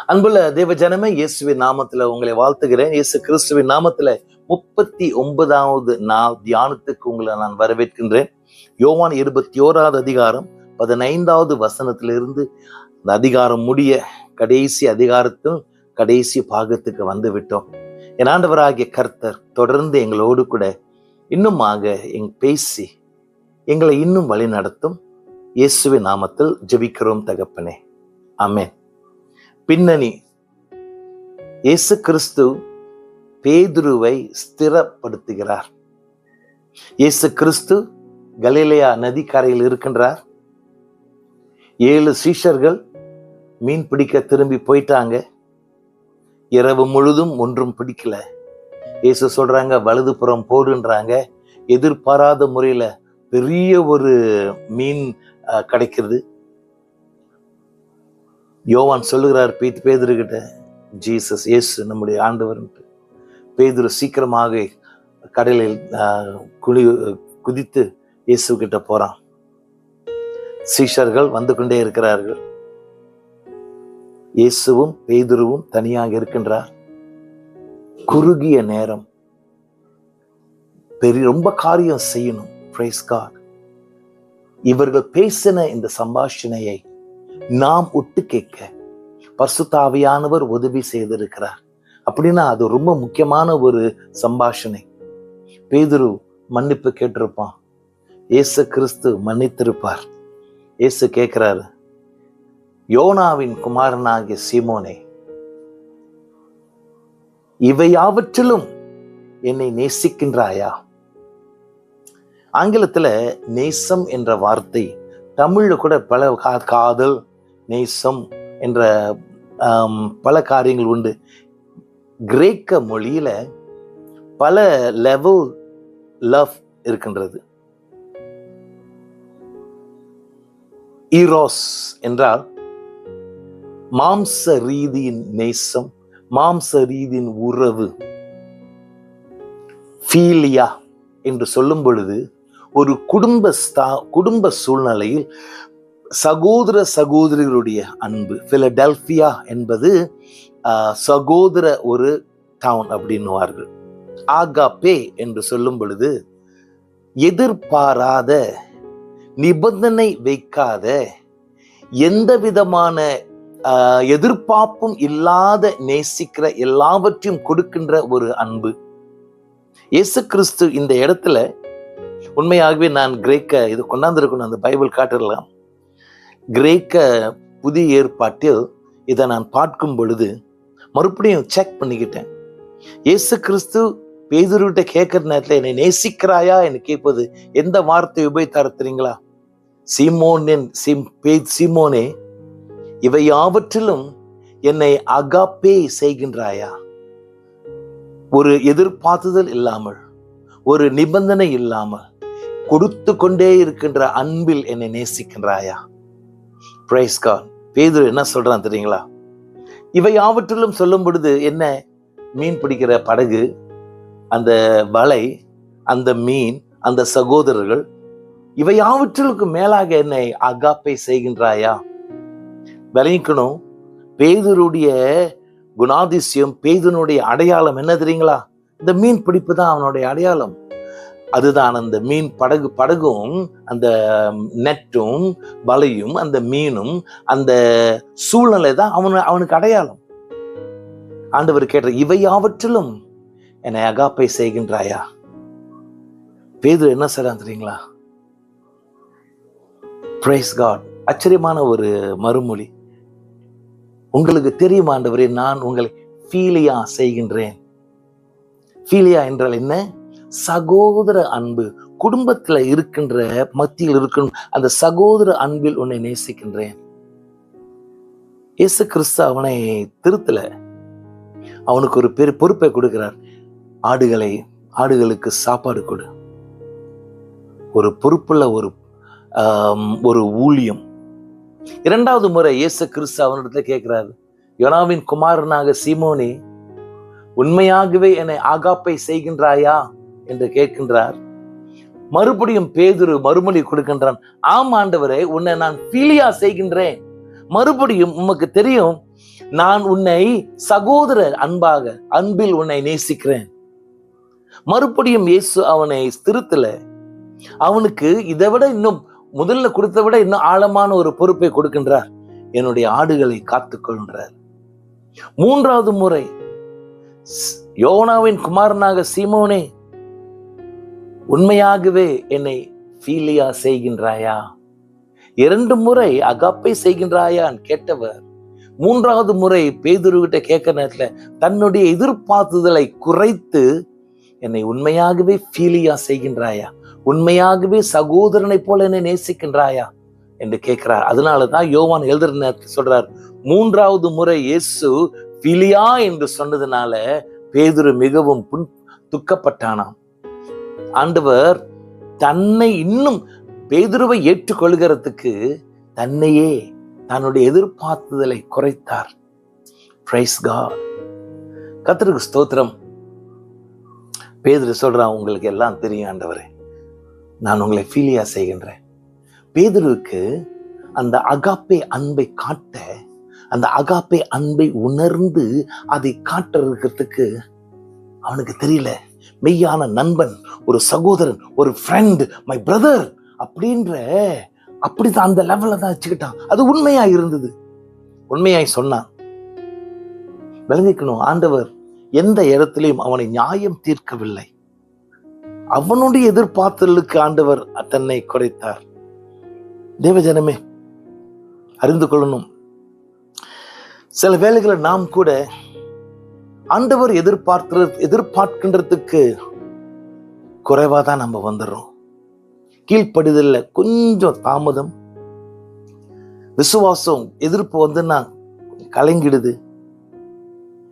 அன்புள்ள தேவ ஜனமே, இயேசுவின் நாமத்துல உங்களை வாழ்த்துகிறேன். இயேசு கிறிஸ்துவின் நாமத்துல 39வது நாள் தியானத்துக்கு உங்களை நான் வரவேற்கின்றேன். யோவான் 21வது அதிகாரம் 15வது வசனத்திலிருந்து அந்த அதிகாரம் முடிய கடைசி அதிகாரத்தில் கடைசி பாகத்துக்கு வந்து விட்டோம். என் ஆண்டவராகிய கர்த்தர் தொடர்ந்து எங்களோடு கூட இன்னுமாக பேசி எங்களை இன்னும் வழி நடத்தும். இயேசுவின் நாமத்தில் ஜெபிக்கிறோம் தகப்பனே, ஆமென். பின்னணி: இயேசு கிறிஸ்து பேதுருவை ஸ்திரப்படுத்துகிறார். இயேசு கிறிஸ்து கலிலேயா நதிக்கரையில் இருக்கின்றார். 7 சீஷர்கள் மீன் பிடிக்க திரும்பி போயிட்டாங்க. இரவு முழுதும் ஒன்றும் பிடிக்கல. இயேசு சொல்றாங்க, வலதுபுறம் போடுன்றாங்க. எதிர்பாராத முறையில பெரிய ஒரு மீன் கிடைக்கிறது. யோவான் சொல்லுகிறார் பேதுரு கிட்ட, ஜீசஸ், இயேசு நம்முடைய ஆண்டவர். பேதுரு சீக்கிரமாக கடலில் குதித்து இயேசு கிட்ட போறான். சீஷர்கள் வந்து கொண்டே இருக்கிறார்கள். இயேசுவும் பேதுருவும் தனியாக இருக்கின்றார். குறுகிய நேரம், ரொம்ப காரியம் செய்யணும். Praise God. இவர்கள் பேசின இந்த சம்பாஷணையை நாம் ஒட்டு கேட்க பரிசுத்த ஆவியானவர் உதவி செய்திருக்கிறார். அப்படின்னா அது ரொம்ப முக்கியமான ஒரு சம்பாஷணை. பேதுரு மன்னிப்பு கேட்டிருப்பான், இயேசு கிறிஸ்து மன்னித்திருப்பார். இயேசு கேட்கிறாரு, யோனாவின் குமாரனாகிய சீமோனே, இவையாவற்றிலும் என்னை நேசிக்கின்றாயா? ஆங்கிலத்துல நேசம் என்ற வார்த்தை, தமிழ்ல கூட பல காதல், நேசம் என்ற பல காரியங்கள் உண்டு. கிரேக்க மொழியில பல லெவல் லவ் இருக்கின்றது. ஈரோஸ் என்றால் மாம்ச ரீதியின் நேசம், மாம்ச ரீதியின் உறவு. ஃபீலியா என்று சொல்லும் பொழுது ஒரு குடும்ப சூழ்நிலையில் சகோதர சகோதரிகளுடைய அன்பு. பிலடெல்பியா என்பது சகோதர ஒரு டவுன் அப்படின்னுவார்கள். ஆகாப்பே என்று சொல்லும் பொழுது எதிர்பாராத, நிபந்தனை வைக்காத, எந்த விதமான எதிர்பார்ப்பும் இல்லாத, நேசிக்கிற, எல்லாவற்றையும் கொடுக்கின்ற ஒரு அன்பு. இயேசு கிறிஸ்து இந்த இடத்துல உண்மையாகவே நான் கிரேக்க இது கொண்டாந்துருக்கணும், அந்த பைபிள் காட்டிடலாம். கிரேக்க புதிய ஏற்பாட்டில் இதை நான் பார்க்கும் பொழுது மறுபடியும் செக் பண்ணிக்கிட்டேன். இயேசு கிறிஸ்து பேதுருவிட்ட கேட்கிற நேரத்தில் என்னை நேசிக்கிறாயா என்று கேட்பது எந்த வார்த்தை உபயோகித்தார் தெரியுங்களா? சீமோனே, இவை யாவற்றிலும் என்னை அகாப்பே செய்கின்றாயா? ஒரு எதிர்பார்த்துதல் இல்லாமல், ஒரு நிபந்தனை இல்லாமல் கொடுத்து கொண்டே இருக்கின்ற அன்பில் என்னை நேசிக்கின்றாயா? Price God. பேதுரு என்ன சொல்றான் தெரியுங்களா? இவை யாவற்றிலும் சொல்லும் பொழுது என்ன? மீன் பிடிக்கிற படகு, அந்த வலை, அந்த மீன், அந்த சகோதரர்கள், இவை யாவற்றிற்கு மேலாக என்னை அகாப்பை செய்கின்றாயா? விளைக்கணும். பேதுருடைய குணாதிசயம், பேதுனுடைய அடையாளம் என்ன தெரியுங்களா? இந்த மீன் பிடிப்பு தான் அவனுடைய அடையாளம். அதுதான் அந்த மீன் படகும், அந்த நெட்டும் வலையும், அந்த மீனும், அந்த சூழ்நிலை தான் அவனுக்கு அடையாளம். ஆண்டவர் கேட்ட, இவை யாவற்றிலும் என்னை அகாப்பை செய்கின்றாயா? பேதுரு என்ன செய்றான் தெரியுங்களா? Praise God. ஆச்சரியமான ஒரு மறுமொழி. உங்களுக்கு தெரியும் ஆண்டவரே, நான் உங்களை ஃபீலியா செய்கின்றேன். ஃபீலியா என்றால் என்ன? சகோதர அன்பு. குடும்பத்துல இருக்கின்ற, மத்தியில் இருக்கும் அந்த சகோதர அன்பில் உன்னை நேசிக்கின்றேன். இயேசு கிறிஸ்து அவனை திருத்தல, அவனுக்கு ஒரு பெரிய பொறுப்பை கொடுக்கிறார். ஆடுகளுக்கு சாப்பாடு கொடு. ஒரு பொறுப்புள்ள ஒரு ஊழியம். 2வது முறை இயேசு கிறிஸ்து அவனிடத்துல கேட்கிறாரு, யோனாவின் குமாரனாக சீமோனே, உண்மையாகவே என்னை ஆகாப்பை செய்கின்றாயா என்று கேட்கின்றார். மறுபடியும் பேதுரு மறுமொழி கொடுக்கின்றான், ஆம் ஆண்டவரே, உன்னை நான் ஃபீலியா செய்கின்றேன். மறுபடியும் உமக்கு தெரியும், நான் உன்னை சகோதரர் அன்பில் உன்னை நேசிக்கிறேன். மறுபடியும் இயேசு அவனை திருத்தல. அவனுக்கு இதை விட இன்னும் முதல்ல கொடுத்த விட இன்னும் ஆழமான ஒரு பொறுப்பை கொடுக்கின்றார். என்னுடைய ஆடுகளை காத்துக்கொள்கிறார். மூன்றாவது முறை, யோனாவின் குமாரனாக சீமோனே, உண்மையாகவே என்னை பீலியா செய்கின்றாயா? 2 முறை அகாப்பை செய்கின்றாயான்னு கேட்டவர் மூன்றாவது முறை பேதுருகிட்ட கேட்கிற நேரத்துல தன்னுடைய எதிர்பார்த்துதலை குறைத்து, என்னை உண்மையாகவே பீலியா செய்கின்றாயா, உண்மையாகவே சகோதரனை போல என்னை நேசிக்கின்றாயா என்று கேட்கிறார். அதனாலதான் யோவான் எழுதுற நேரத்தில் சொல்றார், மூன்றாவது முறை இயேசு பீலியா என்று சொன்னதுனால பேதுரு மிகவும் துக்கப்பட்டானாம். ஆண்டவர் தன்னை இன்னும் பேதுருவை ஏற்றுக்கொள்கிறதுக்கு தன்னையே தன்னுடைய எதிர்பார்த்துதலை குறைத்தார். Price God. கர்த்தருக்கு ஸ்தோத்திரம். பேதுரு சொல்றான், உங்களுக்கு எல்லாம் தெரியும் ஆண்டவரே, நான் உங்களை பீலியா செய்கின்றேன். பேதுருவுக்கு அந்த அகாப்பே அன்பை காட்ட, அந்த அகாப்பே அன்பை உணர்ந்து அதை காட்டுறதுக்கு அவனுக்கு தெரியல. மெய்யான நண்பன், ஒரு சகோதரன், ஒரு ஃப்ரெண்ட், மை பிரதர் அப்படிதான் அந்த லெவல்ல தான் வச்சுக்கிட்டான். அது உண்மையா இருந்தது, உண்மையாய் சொன்னான். விளங்கிக்கணும், ஆண்டவர் எந்த இடத்திலையும் அவனை நியாயம் தீர்க்கவில்லை. அவனுடைய எதிர்பார்த்தலுக்கு ஆண்டவர் தன்னை குறைத்தார். தேவஜனமே அறிந்து கொள்ளணும், சில வேளைகளை நாம் கூட ஆண்டவர் எதிர்பார்க்கின்றதுக்கு குறைவாதான் நம்ம வந்துடுறோம். கீழ்ப்படிதல்ல கொஞ்சம் தாமதம், விசுவாசம் எதிர்ப்பு வந்துன்னா கலங்கிடுது.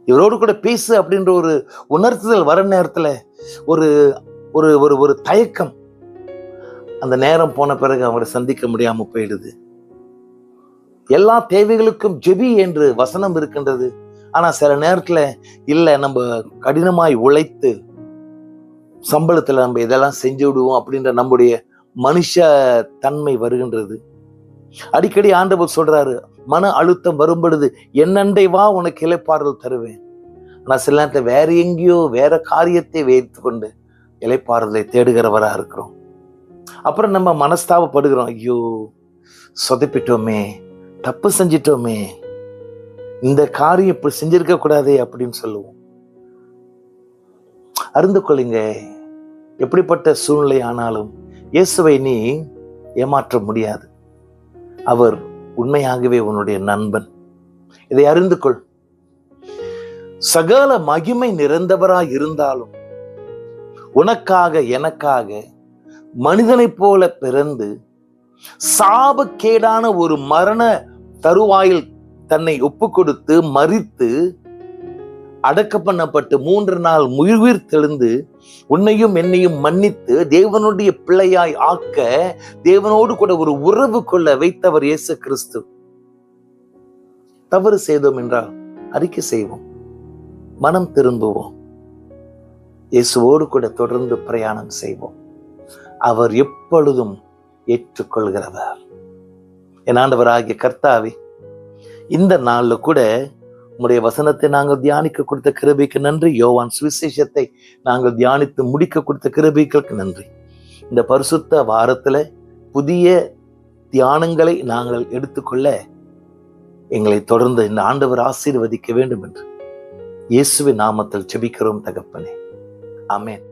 இவரோடு கூட பேசு அப்படின்ற ஒரு உணர்த்துதல் வர நேரத்துல ஒரு ஒரு ஒரு ஒரு தயக்கம், அந்த நேரம் போன பிறகு அவரை சந்திக்க முடியாம போயிடுது. எல்லா தேவைகளுக்கும் ஜெபி என்று வசனம் இருக்கின்றது. ஆனா சில நேரத்துல இல்ல, நம்ம கடினமாய் உழைத்து சம்பளத்துல நம்ம இதெல்லாம் செஞ்சு விடுவோம் அப்படின்ற நம்முடைய மனுஷ தன்மை வருகின்றது. அடிக்கடி ஆண்டவர் சொல்றாரு, மன அழுத்தம் வரும் பொழுது என்னண்டை வா, உனக்கு இளைப்பாறுதல் தருவேன். ஆனா சில நேரத்துல வேற எங்கேயோ வேற காரியத்தை வைத்து கொண்டு இளைப்பாறுதலை தேடுகிறவரா இருக்கிறோம். அப்புறம் நம்ம மனஸ்தாபப்படுகிறோம், ஐயோ சொதப்பிட்டோமே, தப்பு செஞ்சிட்டோமே, இந்த காரியம் இப்படி செஞ்சிருக்க கூடாதே அப்படின்னு சொல்லுவோம். அறிந்து கொள்ளுங்க, எப்படிப்பட்ட சூழ்நிலை ஆனாலும் இயேசுவை நீ ஏமாற்ற முடியாது. அவர் உண்மையாகவே உன்னுடைய நண்பன். இதை அறிந்து கொள். சகல மகிமை நிறைந்தவராய் இருந்தாலும் உனக்காக எனக்காக மனிதனைப் போல பிறந்து சாபக்கேடான ஒரு மரண தருவாயில் தன்னை ஒப்பு கொடுத்து மரித்து அடக்க பண்ணப்பட்டு 3 நாள் உயிர் தெழுந்து உன்னையும் என்னையும் மன்னித்து தேவனுடைய பிள்ளையாய் ஆக்க, தேவனோடு கூட ஒரு உறவு கொள்ள வைத்தவர் இயேசு கிறிஸ்து. தவறு செய்தோம் என்றால் அறிக்கை செய்வோம், மனம் திரும்புவோம், இயேசுவோடு கூட தொடர்ந்து பிரயாணம் செய்வோம். அவர் எப்பொழுதும் ஏற்றுக்கொள்கிறவர். என் ஆண்டவராகிய கர்த்தாவே, இந்த நாள்ல கூட உம்முடைய வசனத்தை நாங்கள் தியானிக்க கொடுத்த கிருபைக்கு நன்றி. யோவான் சுவிசேஷத்தை நாங்கள் தியானித்து முடிக்க கொடுத்த கிருபைகளுக்கு நன்றி. இந்த பரிசுத்த வாரத்துல புதிய தியானங்களை நாங்கள் எடுத்துக்கொள்ள எங்களை தொடர்ந்து இந்த ஆண்டவர் ஆசீர்வதிக்க வேண்டும் என்று இயேசுவின் நாமத்தில் ஜெபிக்கிறோம் தகப்பனே. ஆமென்.